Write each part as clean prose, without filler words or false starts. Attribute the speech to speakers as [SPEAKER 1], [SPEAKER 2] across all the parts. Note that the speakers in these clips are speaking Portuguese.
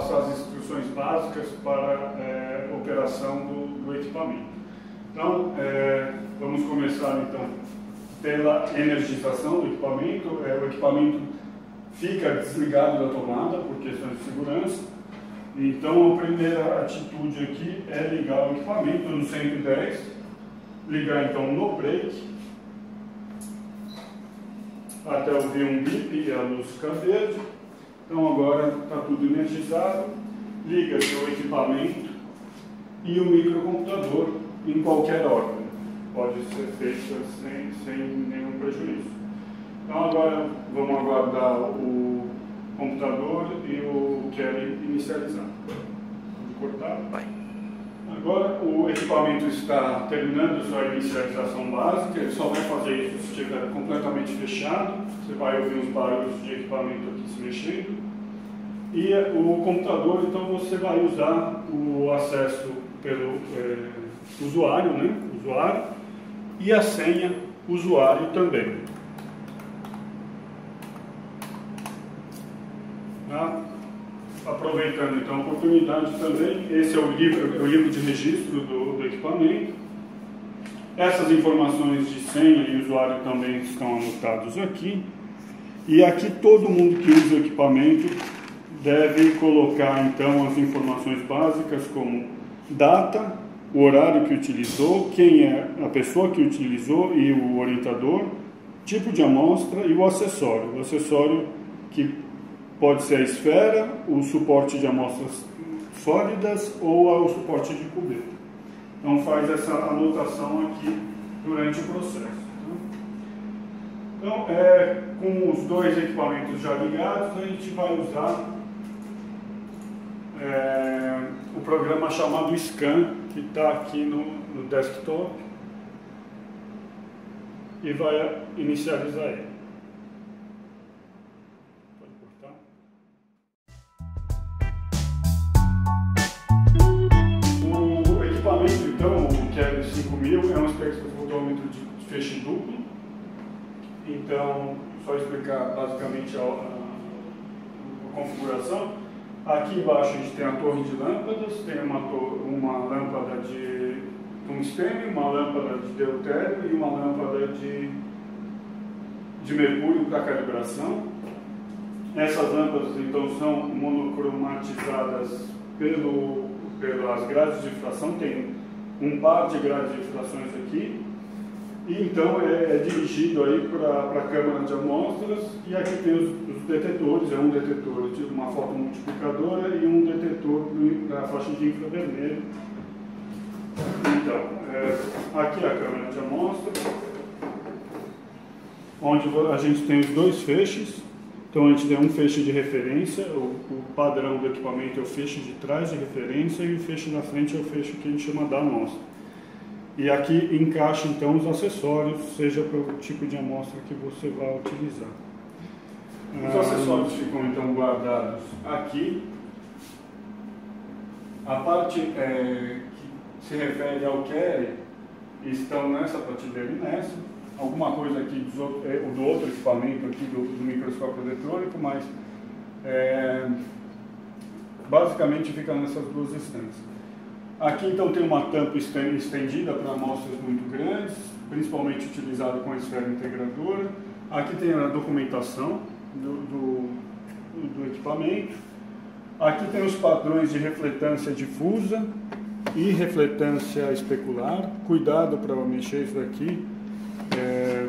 [SPEAKER 1] passar as instruções básicas para a operação do equipamento. Então, vamos começar então pela energização do equipamento. O equipamento fica desligado da tomada por questões de segurança. Então, a primeira atitude aqui é ligar o equipamento no 110, ligar então no break, até ouvir um bip e a luz ficar verde. Então agora está tudo energizado, liga-se o equipamento e o microcomputador em qualquer ordem. Pode ser feito sem nenhum prejuízo. Então agora vamos aguardar o computador e o carry inicializar. Pode cortar?
[SPEAKER 2] Vai.
[SPEAKER 1] Agora o equipamento está terminando sua inicialização básica, ele só vai fazer isso se estiver completamente fechado. Você vai ouvir os barulhos de equipamento aqui se mexendo. E o computador, então você vai usar o acesso pelo usuário, né? Usuário, e a senha usuário também. Aproveitando então a oportunidade também, esse é o livro de registro do equipamento. Essas informações de senha e usuário também estão anotados aqui. E aqui todo mundo que usa o equipamento deve colocar então as informações básicas como data, o horário que utilizou, quem é a pessoa que utilizou e o orientador, tipo de amostra e o acessório. O acessório que pode ser a esfera, o suporte de amostras sólidas ou o suporte de cubeta. Então faz essa anotação aqui durante o processo. Então, com os dois equipamentos já ligados, a gente vai usar o programa chamado Scan, que está aqui no desktop, e vai inicializar ele. Então, o QL 5000 é um espectrofotômetro de feixe duplo. Então, só explicar basicamente a configuração. Aqui embaixo a gente tem a torre de lâmpadas, tem uma lâmpada de tungstênio, uma lâmpada de deutério e uma lâmpada de mercúrio para calibração. Essas lâmpadas então são monocromatizadas pelas grades de difração, tem um par de grades de difrações aqui, e então é dirigido aí para a câmara de amostras, e aqui tem os detetores, um detetor de uma fotomultiplicadora e um detetor da faixa de infravermelho. Então, aqui é a câmara de amostra, onde a gente tem os dois feixes. Então a gente tem um feixe de referência, o padrão do equipamento é o feixe de trás de referência e o feixe da frente é o feixe que a gente chama da amostra. E aqui encaixa então os acessórios, seja pelo tipo de amostra que você vai utilizar. Os acessórios ficam então guardados aqui. A parte que se refere ao carry estão nessa prateleira e nessa. Alguma coisa aqui do outro equipamento aqui do microscópio eletrônico, mas basicamente fica nessas duas estantes. Aqui então tem uma tampa estendida para amostras muito grandes, principalmente utilizada com a esfera integradora. Aqui tem a documentação do equipamento. Aqui tem os padrões de refletância difusa e refletância especular. Cuidado para mexer isso daqui.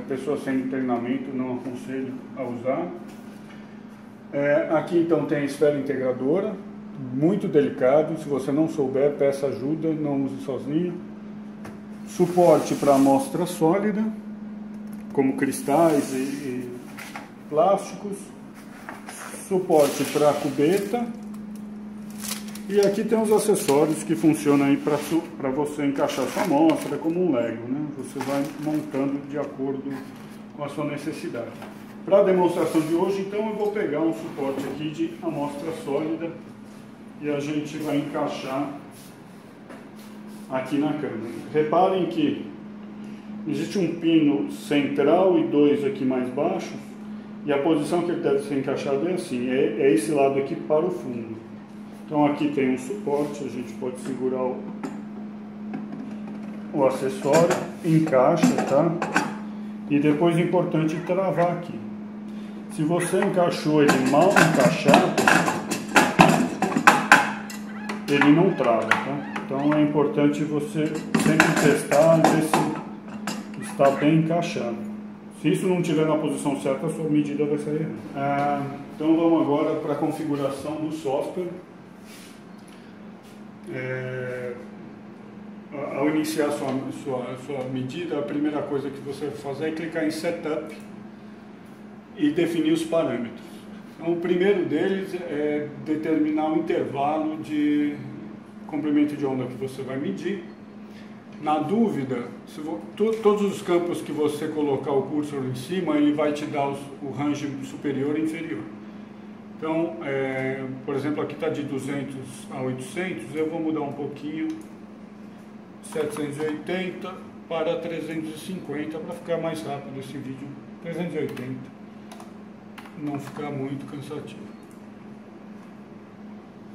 [SPEAKER 1] Pessoas sem treinamento não aconselho a usar. Aqui então tem a esfera integradora, muito delicado, se você não souber, peça ajuda, não use sozinho. Suporte para amostra sólida, como cristais e plásticos. Suporte para cubeta. E aqui tem os acessórios que funcionam aí para você encaixar sua amostra como um Lego, né? Você vai montando de acordo com a sua necessidade. Para a demonstração de hoje, então, eu vou pegar um suporte aqui de amostra sólida e a gente vai encaixar aqui na câmera. Reparem que existe um pino central e dois aqui mais baixos, e a posição que ele deve ser encaixado é assim, é esse lado aqui para o fundo. Então aqui tem um suporte, a gente pode segurar o acessório, encaixa, tá? E depois é importante travar aqui. Se você encaixou ele mal encaixado, ele não trava, tá? Então é importante você sempre testar e ver se está bem encaixado. Se isso não estiver na posição certa, a sua medida vai sair errada. Então vamos agora para a configuração do software. Ao iniciar sua medida, a primeira coisa que você vai fazer é clicar em Setup e definir os parâmetros. Então, o primeiro deles é determinar o intervalo de comprimento de onda que você vai medir. Na dúvida, todos os campos que você colocar o cursor em cima, ele vai te dar o range superior e inferior. Então, por exemplo, aqui está de 200 a 800, eu vou mudar um pouquinho, 780 para 350, para ficar mais rápido esse vídeo, 380, não ficar muito cansativo.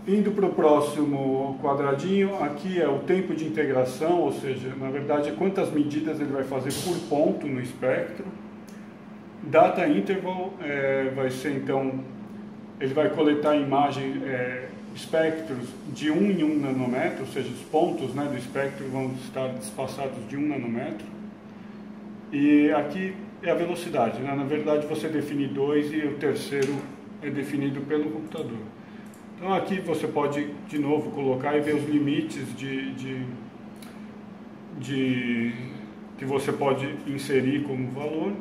[SPEAKER 1] Indo para o próximo quadradinho, aqui é o tempo de integração, ou seja, na verdade, quantas medidas ele vai fazer por ponto no espectro. Data interval vai ser, então, ele vai coletar imagem, espectros de 1 em 1 nanômetro, ou seja, os pontos, né, do espectro vão estar espaçados de 1 nanômetro. E aqui é a velocidade, né? Na verdade, você define 2 e o terceiro é definido pelo computador. Então aqui você pode, de novo, colocar e ver os limites que você pode inserir como valor.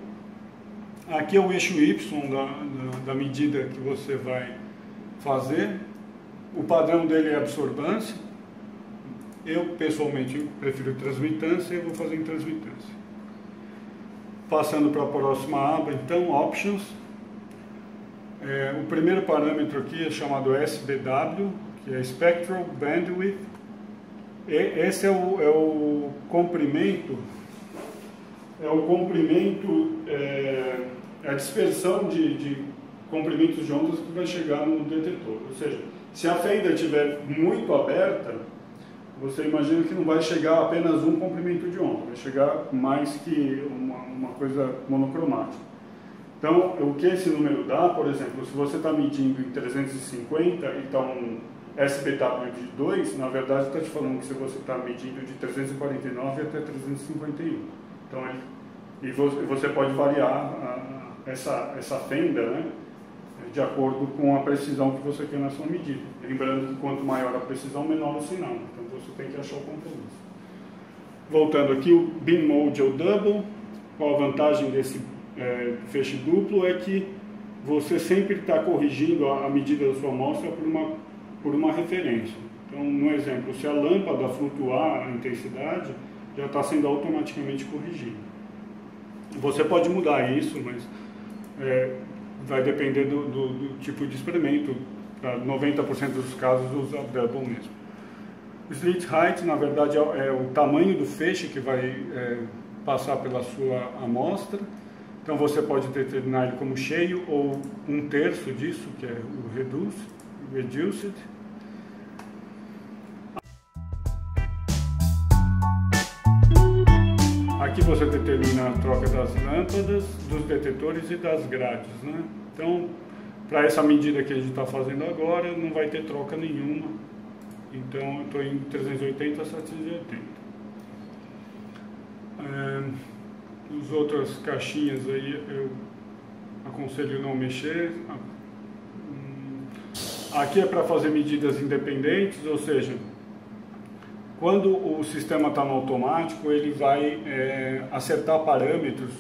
[SPEAKER 1] Aqui é o eixo Y da medida que você vai fazer. O padrão dele é absorbância. Eu, pessoalmente, prefiro transmitância e eu vou fazer em transmitância. Passando para a próxima aba, então, Options. O primeiro parâmetro aqui é chamado SBW, que é Spectral Bandwidth. Esse é o comprimento, a dispersão de comprimentos de ondas que vai chegar no detetor. Ou seja, se a fenda estiver muito aberta, você imagina que não vai chegar apenas um comprimento de onda, vai chegar mais que uma coisa monocromática. Então, o que esse número dá, por exemplo, se você está medindo em 350 e está um SBW de 2, na verdade está te falando que se você está medindo de 349 até 351. Então, e você pode variar essa fenda, né, de acordo com a precisão que você quer na sua medida. Lembrando que quanto maior a precisão, menor o sinal. Então você tem que achar o compromisso. Voltando aqui, o Beam Mode ou Double. Qual a vantagem desse feixe duplo? É que você sempre está corrigindo a medida da sua amostra por uma referência. Então, no exemplo, se a lâmpada flutuar a intensidade, já está sendo automaticamente corrigido. Você pode mudar isso, mas vai depender do tipo de experimento. Para 90% dos casos, usa double mesmo. O slit height, na verdade, é o tamanho do feixe que vai passar pela sua amostra. Então, você pode determinar ele como cheio ou um terço disso, que é o reduced. Aqui você determina a troca das lâmpadas, dos detetores e das grades, né? Então, para essa medida que a gente está fazendo agora, não vai ter troca nenhuma. Então, eu estou em 380 a 780. As outras caixinhas aí, eu aconselho não mexer. Aqui é para fazer medidas independentes, ou seja, quando o sistema está no automático, ele vai acertar parâmetros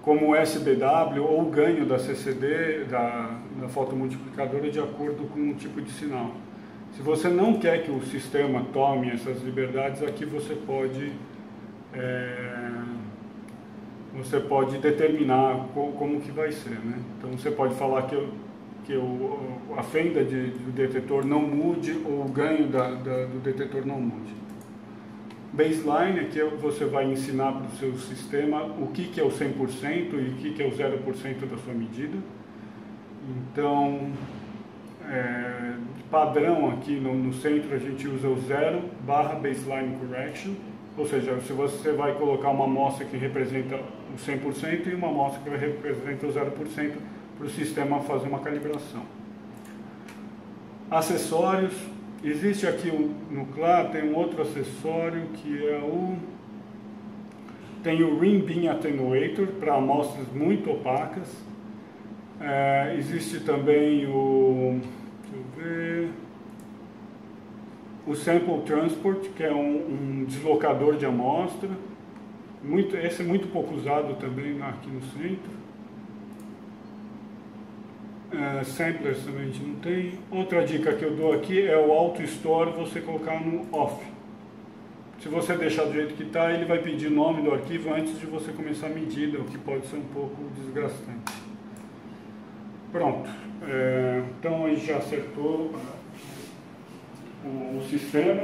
[SPEAKER 1] como o SBW ou o ganho da CCD, da fotomultiplicadora, de acordo com o tipo de sinal. Se você não quer que o sistema tome essas liberdades, aqui você pode determinar como que vai ser, né? Então você pode falar que a fenda do detetor não mude ou o ganho do detetor não mude. Baseline, aqui você vai ensinar para o seu sistema o que é o 100% e o que é o 0% da sua medida. Então, padrão aqui no centro, a gente usa o 0/baseline correction, ou seja, se você vai colocar uma amostra que representa o 100% e uma amostra que representa o 0% para o sistema fazer uma calibração. Acessórios, existe aqui no CLA, tem um outro acessório que é tem o Ring Beam Attenuator para amostras muito opacas. Existe também o Sample Transport, que é um deslocador de amostra. Esse é muito pouco usado também aqui no centro. Samplers também a gente não tem. Outra dica que eu dou aqui é o Auto Store, você colocar no off. Se você deixar do jeito que está, ele vai pedir o nome do arquivo antes de você começar a medida, o que pode ser um pouco desgastante. Pronto. Então a gente já acertou o sistema.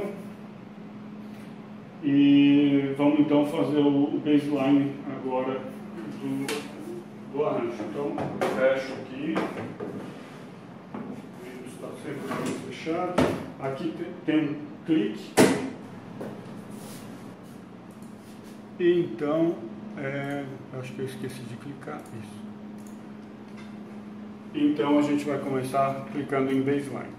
[SPEAKER 1] E vamos então fazer o baseline agora do arranjo. Então, eu fecho aqui. O Windows está sempre fechado. Aqui tem um clique. E então, acho que eu esqueci de clicar. Isso. Então a gente vai começar clicando em baseline.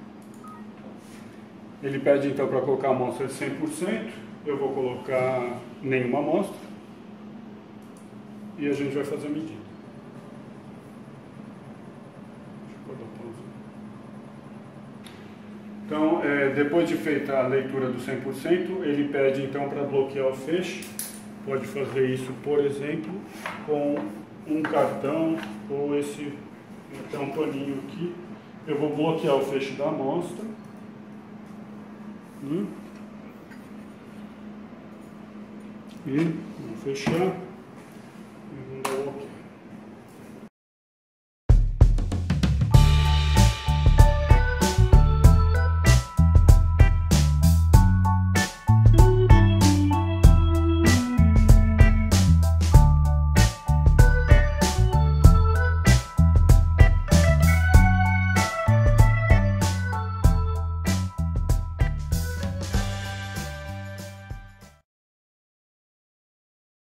[SPEAKER 1] Ele pede então para colocar a amostra de 100%. Eu vou colocar nenhuma amostra. E a gente vai fazer a medida. Então, depois de feita a leitura do 100%, ele pede então para bloquear o feixe. Pode fazer isso, por exemplo, com um cartão ou esse paninho aqui. Eu vou bloquear o feixe da amostra. E vou fechar.